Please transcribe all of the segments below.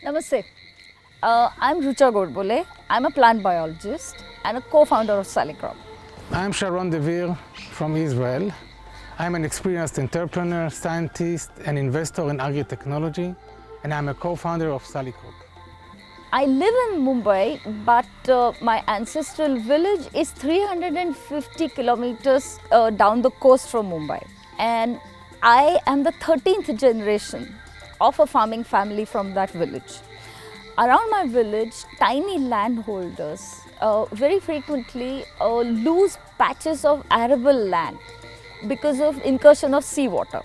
Namaste. I'm Rucha Godbole. I'm a plant biologist and a co-founder of Salicrop. I'm Sharon Devere from Israel. I'm an experienced entrepreneur, scientist, and investor in agri-technology, and I'm a co-founder of Salicrop. I live in Mumbai, but my ancestral village is 350 kilometers down the coast from Mumbai. And I am the 13th generation of a farming family from that village. Around my village, tiny landholders very frequently lose patches of arable land because of incursion of seawater,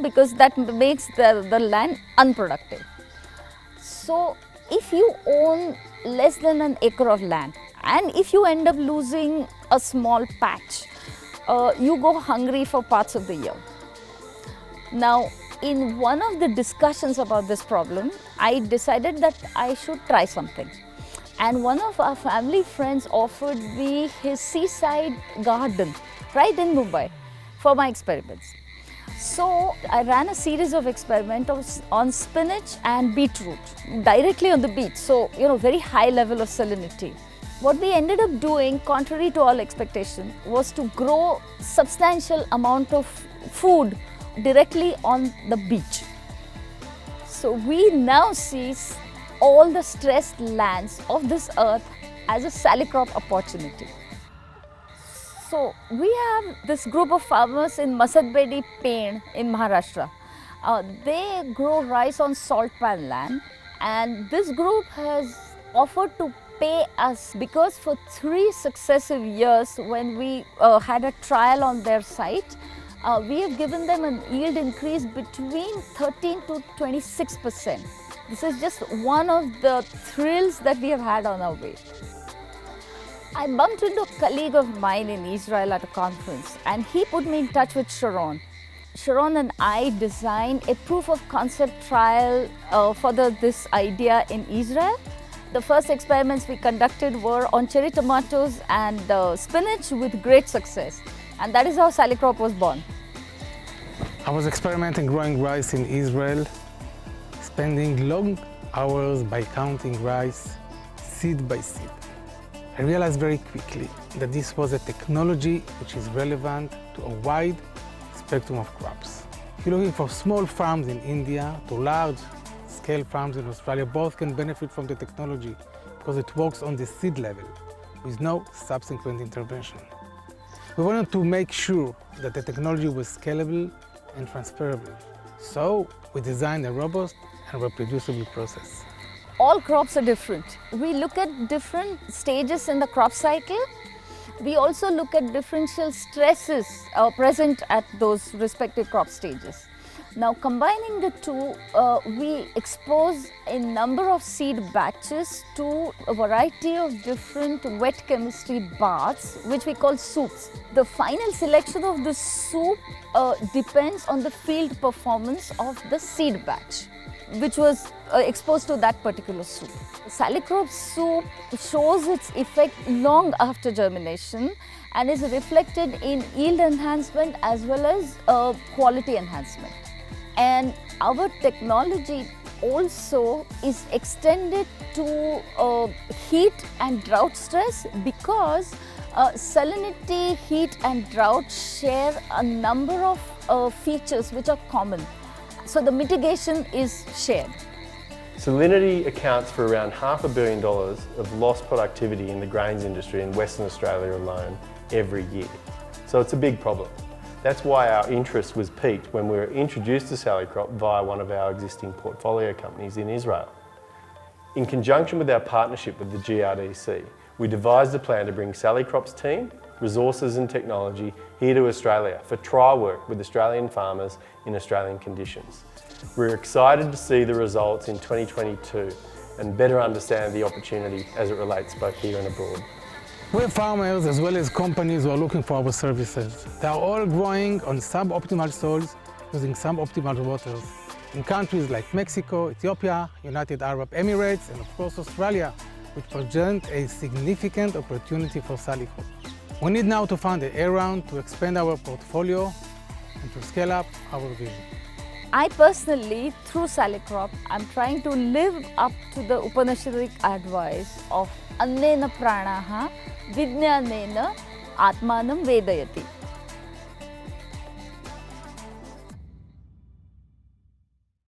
because that makes the land unproductive. So if you own less than an acre of land and if you end up losing a small patch, you go hungry for parts of the year. Now, in one of the discussions about this problem, I decided that I should try something. And one of our family friends offered me his seaside garden right in Mumbai for my experiments. So I ran a series of experiments on spinach and beetroot directly on the beach. So, very high level of salinity. What we ended up doing, contrary to all expectation, was to grow substantial amount of food directly on the beach. So we now see all the stressed lands of this earth as a Salicrop opportunity. So we have this group of farmers in Masadbedi, Pune in Maharashtra. They grow rice on salt pan land, and this group has offered to pay us because for 3 successive years when we had a trial on their site, we have given them an yield increase between 13 to 26%. This is just one of the thrills that we have had on our way. I bumped into a colleague of mine in Israel at a conference, and he put me in touch with Sharon. Sharon and I designed a proof of concept trial for this idea in Israel. The first experiments we conducted were on cherry tomatoes and spinach with great success. And that is how Salicrop was born. I was experimenting growing rice in Israel, spending long hours by counting rice, seed by seed. I realized very quickly that this was a technology which is relevant to a wide spectrum of crops. If you're looking for small farms in India to large-scale farms in Australia, both can benefit from the technology because it works on the seed level with no subsequent intervention. We wanted to make sure that the technology was scalable and transferable. So we designed a robust and reproducible process. All crops are different. We look at different stages in the crop cycle. We also look at differential stresses present at those respective crop stages. Now, combining the two, we expose a number of seed batches to a variety of different wet chemistry baths, which we call soups. The final selection of the soup depends on the field performance of the seed batch, which was exposed to that particular soup. Salicrop soup shows its effect long after germination and is reflected in yield enhancement as well as quality enhancement. And our technology also is extended to heat and drought stress because salinity, heat and drought share a number of features which are common. So the mitigation is shared. Salinity accounts for around $500 million of lost productivity in the grains industry in Western Australia alone every year. So it's a big problem. That's why our interest was piqued when we were introduced to Salicrop via one of our existing portfolio companies in Israel. In conjunction with our partnership with the GRDC, we devised a plan to bring Salicrop's team, resources and technology here to Australia for trial work with Australian farmers in Australian conditions. We're excited to see the results in 2022 and better understand the opportunity as it relates both here and abroad. We're farmers as well as companies who are looking for our services. They are all growing on suboptimal soils using suboptimal waters in countries like Mexico, Ethiopia, United Arab Emirates, and of course Australia, which present a significant opportunity for Salicrop. We need now to find a round to expand our portfolio and to scale up our vision. I personally, through Salicrop, I'm trying to live up to the Upanishadic advice of Annena Pranaha Vijnanena Atmanam Vedayati.